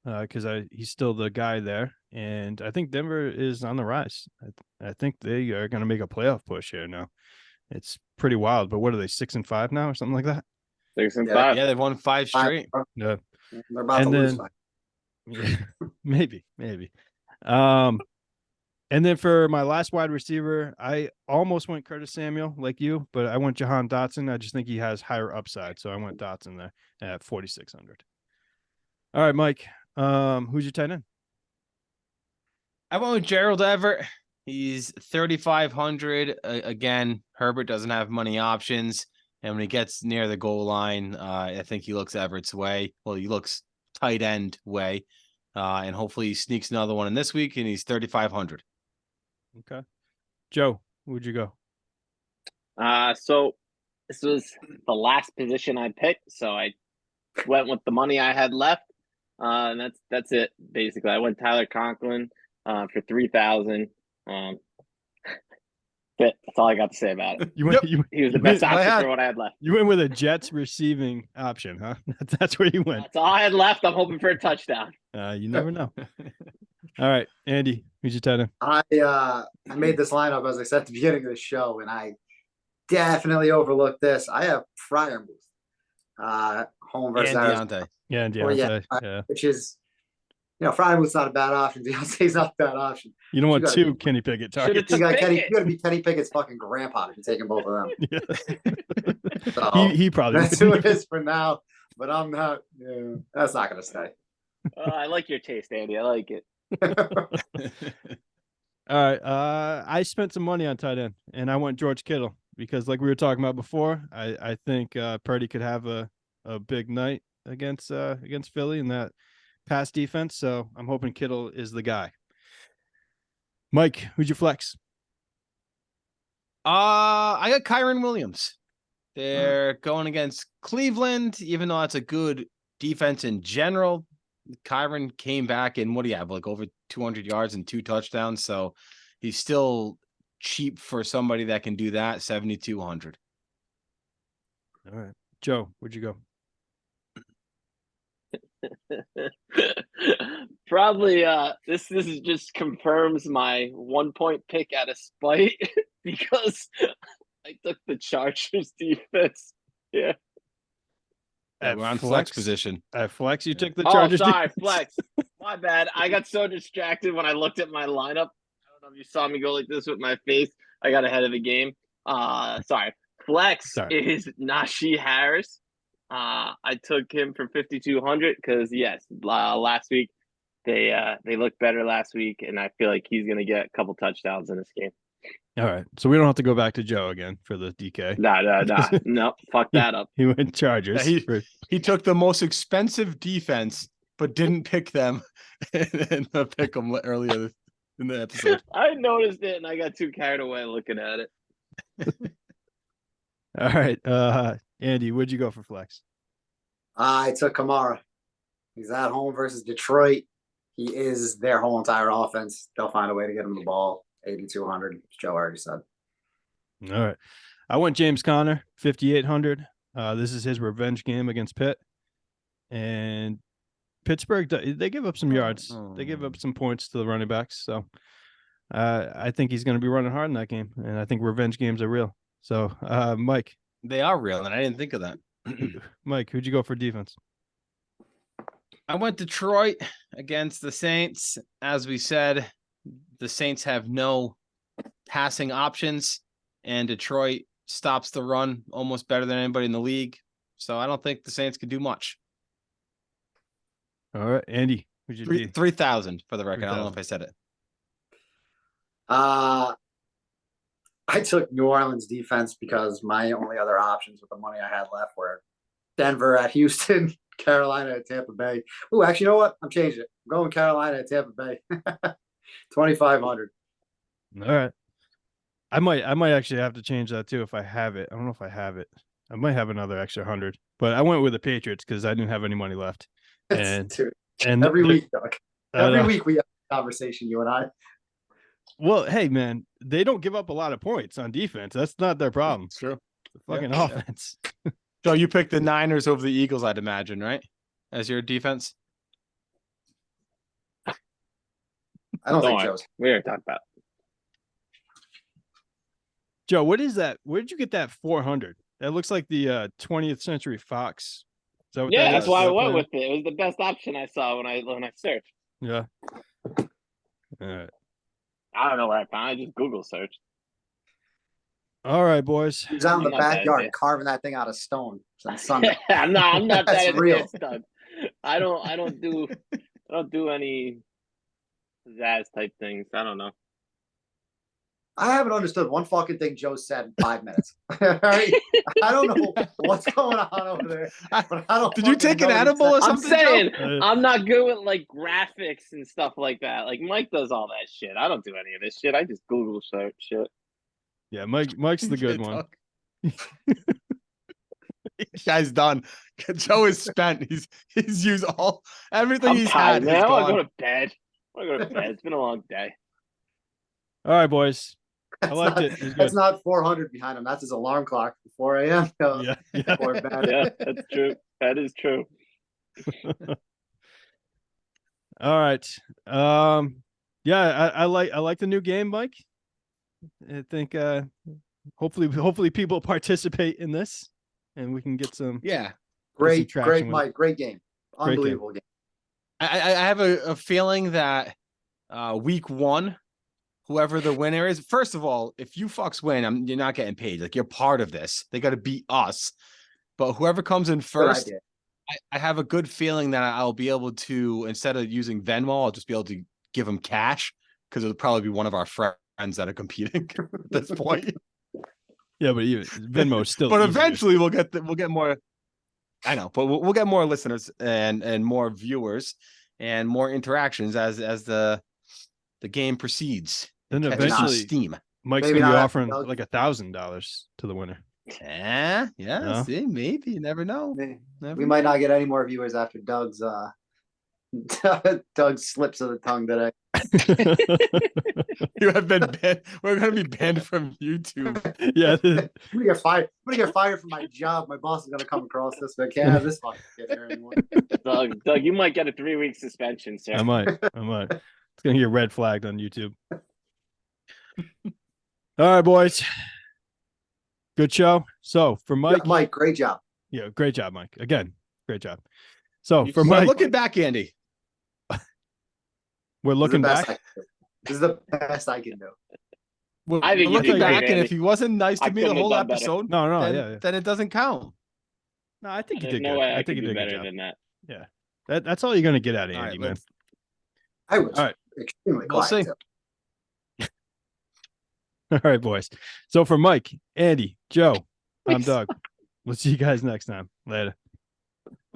because he's still the guy there, and I think Denver is on the rise. I think they are going to make a playoff push here now. It's pretty wild, but what are they, 6-5 now or something like that? 6-5. Yeah, they've won 5 straight. Yeah, They're about And to lose then- five. yeah, maybe. And then for my last wide receiver, I almost went Curtis Samuel like you, but I went Jahan Dotson. I just think he has higher upside, so I went Dotson there at 4,600. All right, Mike. Who's your tight end? I went with Gerald Everett. He's 3,500. Again, Herbert doesn't have money options. And when he gets near the goal line, I think he looks Everett's way. Well, he looks tight end way. And hopefully he sneaks another one in this week, and he's 3,500. Okay. Joe, who'd you go? So this was the last position I picked, so I went with the money I had left. And that's it basically. I went Tyler Conklin for 3,000. That's all I got to say about it. You went, Yep. He was the You best went- option I had- for what I had left. you went with a Jets receiving option, huh? That's where you went. That's all I had left. I'm hoping for a touchdown. You never know. All right, Andy, who's your tight end? I made this lineup, as I said at the beginning of the show, and I definitely overlooked this. I have Freiermuth, home versus And Arizona, Deontay. Yeah, and Well, yeah, Deontay. Yeah. which is, Freiermuth's not a bad option. Deontay's not a bad option. You don't want gotta two be- Kenny Pickett Should've targets. You got Pickett. Kenny. You got to be Kenny Pickett's fucking grandpa if you're taking both of them. Yeah. So he probably that's who would. it is for now. But I'm not. That's not going to stay. I like your taste, Andy. I like it. All right. I spent some money on tight end, and I went George Kittle because, like we were talking about before, I think Purdy could have a big night against Philly in that pass defense. So I'm hoping Kittle is the guy. Mike, who'd you flex? I got Kyron Williams. They're going against Cleveland, even though that's a good defense in general. Kyron came back and what do you have? Like over 200 yards and 2 touchdowns. So he's still cheap for somebody that can do that. 7,200. All right, Joe, where'd you go? Probably this is just confirms my 1 point pick out of spite because I took the Chargers defense. Yeah. Yeah, we're on flex position. At flex, you took the Oh, Chargers. sorry, defense. flex. My bad. I got so distracted when I looked at my lineup. I don't know if you saw me go like this with my face. I got ahead of the game. Sorry. Flex Sorry. is Najee Harris. I took him for 5,200 because yes, last week they looked better last week, and I feel like he's gonna get a couple touchdowns in this game. All right. So we don't have to go back to Joe again for the DK. No, fuck that up. He went Chargers. Yeah, for- He took the most expensive defense, but didn't pick them and pick them earlier in the episode. I noticed it and I got too carried away looking at it. All right. Andy, what'd you go for flex? I took Kamara. He's at home versus Detroit. He is their whole entire offense. They'll find a way to get him the ball. 8,200. as Joe already said. All right. I went James Conner, 5,800. This is his revenge game against Pitt. And Pittsburgh, they give up some yards. They give up some points to the running backs. So I think he's going to be running hard in that game. And I think revenge games are real. So, Mike, They are real, and I didn't think of that. Mike, who'd you go for defense? I went Detroit against the Saints. As we said, the Saints have no passing options, and Detroit stops the run almost better than anybody in the league. So I don't think the Saints could do much. All right. Andy, who'd you do? 3,000 for the record. I don't know if I said it. I took New Orleans defense because my only other options with the money I had left were Denver at Houston, Carolina at Tampa Bay. Ooh, actually, you know what? I'm changing it. I'm going Carolina at Tampa Bay. 2,500. All right. I might actually have to change that too if I have it. I don't know if I have it. I might have another extra 100, but I went with the Patriots because I didn't have any money left. And Dude, and every the- week, Doug. Every know. week we have a conversation, you and I. Well, hey man, they don't give up a lot of points on defense. That's not their problem. It's true. The fucking Yeah. offense. So you picked the Niners over the Eagles, I'd imagine, right? As your defense? I don't Don't think worry. Joe's. We already talked about it. Joe, what is that? Where did you get that 400? That looks like the 20th Century Fox. Is that what Yeah, that that's is? why I Is that went plan? with it. It was the best option I saw when I searched. Yeah. All right. I don't know where I found it. I just Google searched. All right, boys. He's out in the I'm not that backyard advanced. carving that thing out of stone since Sunday. I'm not That's that real. advanced, Doug. I don't do any pizzazz type things. I don't know. I haven't understood one fucking thing Joe said in 5 minutes. All right? I don't know what's going on over there, but I don't. Did you fucking take an know what he edible said. or I'm something? Joe? saying Uh, I'm not good with like graphics and stuff like that. Like Mike does all that shit. I don't do any of this shit. I just Google search shit. Yeah, Mike's the good one. This guy's done. Joe is spent. He's used everything I'm he's tired, had. man. Is I want to gone. go to bed. I want to go to bed. It's been a long day. All right, boys. That's liked not, it. It was That's good. not 400 behind him. That's his alarm clock. 4 a.m. Yeah. Yeah. Or bad. Yeah, that's true. That is true. All right. Yeah, I like the new game, Mike. I think hopefully people participate in this and we can get some Yeah. Great, traction great, with it. Mike. Great game. Great game. Unbelievable game. I have a feeling that week one, whoever the winner is, first of all, if you fucks win, you're not getting paid. Like, you're part of this. They got to beat us. But whoever comes in Good first, idea. I have a good feeling that I'll be able to, instead of using Venmo, I'll just be able to give them cash because it'll probably be one of our friends that are competing at this point. Yeah, but even Venmo's still But easier. eventually we'll get more. I know, but we'll get more listeners and more viewers and more interactions as the game proceeds. Then Catches eventually steam. Mike's Maybe gonna be not offering Doug. like $1,000 to the winner. Yeah, No? see, maybe you never know. We might not get any more viewers after Doug's Doug's slips of the tongue today. You have been banned. We're gonna be banned from YouTube. Yeah. I'm gonna get fired. I'm gonna get fired from my job. My boss is gonna come across this. But I can't have this fucking kid here anymore. Doug, you might get a 3-week suspension, sir. I might. It's gonna get red flagged on YouTube. All right, boys. Good show. So for Mike, Mike, great job. yeah, great job, Mike. Again, great job. So You- for well, Mike, looking back, Andy. we're This is looking the best back. I This is the best I can do. We're, I think we're you did looking great, back, and Andy. if he wasn't nice to I me the couldn't have whole done better. episode, No, no, then, yeah. then it doesn't count. No, I think you There's did no good. way I I think could you do did a good better job. than that. That's all you're gonna get out of All Andy, right, man. let's. I was All right. extremely We'll quiet. see. Too. All right, boys. So for Mike, Andy, Joe, I'm Doug. We'll see you guys next time. Later.